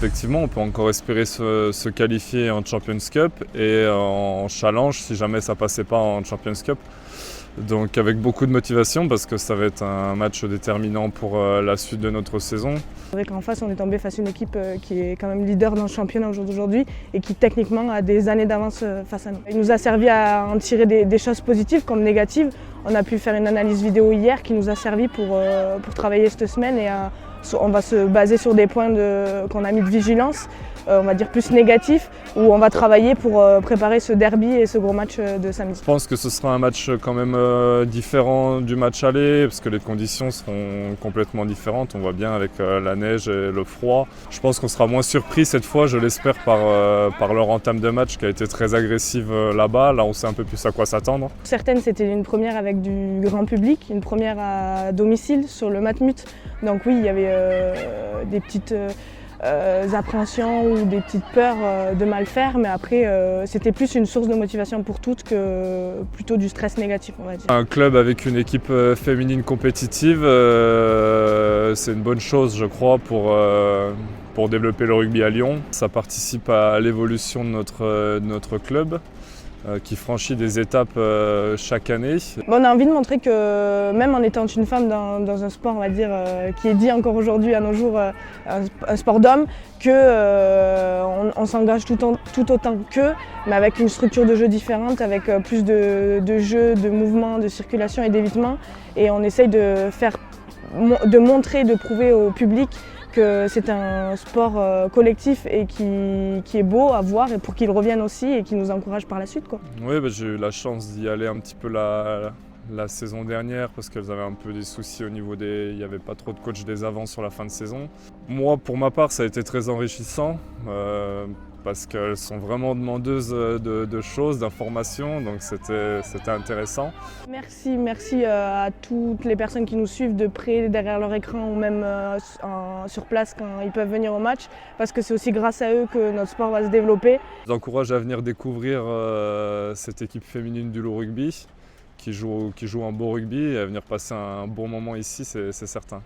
Effectivement, on peut encore espérer se qualifier en Champions Cup et en Challenge si jamais ça passait pas en Champions Cup. Donc avec beaucoup de motivation parce que ça va être un match déterminant pour la suite de notre saison. C'est vrai qu'en face on est tombé face à une équipe qui est quand même leader dans le championnat aujourd'hui et qui techniquement a des années d'avance face à nous. Il nous a servi à en tirer des choses positives comme négatives. On a pu faire une analyse vidéo hier qui nous a servi pour travailler cette semaine et on va se baser sur des points qu'on a mis de vigilance, on va dire plus négatifs, où on va travailler pour préparer ce derby et ce gros match de samedi. Je pense que ce sera un match quand même différent du match aller, parce que les conditions seront complètement différentes. On voit bien avec la neige et le froid. Je pense qu'on sera moins surpris cette fois, je l'espère, par leur entame de match qui a été très agressive là-bas. Là, on sait un peu plus à quoi s'attendre. Certaines, c'était une première avec du grand public, une première à domicile sur le Matmut. Donc oui, il y avait des petites appréhensions ou des petites peurs de mal faire, mais après c'était plus une source de motivation pour toutes que plutôt du stress négatif, on va dire. Un club avec une équipe féminine compétitive, c'est une bonne chose, je crois, pour développer le rugby à Lyon. Ça participe à l'évolution de notre club, qui franchit des étapes chaque année. On a envie de montrer que même en étant une femme dans un sport, on va dire, qui est dit encore aujourd'hui à nos jours un sport d'homme, qu'on s'engage tout autant qu'eux, mais avec une structure de jeu différente, avec plus de jeux, de mouvements, de circulation et d'évitement. Et on essaye de montrer, de prouver au public que c'est un sport collectif et qui est beau à voir et pour qu'ils reviennent aussi et qui nous encourage par la suite, quoi. Oui, j'ai eu la chance d'y aller un petit peu la saison dernière parce qu'elles avaient un peu des soucis au niveau il n'y avait pas trop de coachs des avants sur la fin de saison. Moi, pour ma part, ça a été très enrichissant parce qu'elles sont vraiment demandeuses de choses, d'informations, donc c'était intéressant. Merci à toutes les personnes qui nous suivent de près, derrière leur écran ou même sur place quand ils peuvent venir au match, parce que c'est aussi grâce à eux que notre sport va se développer. Je vous encourage à venir découvrir cette équipe féminine du Loup Rugby qui joue un beau rugby et à venir passer un bon moment ici, c'est certain.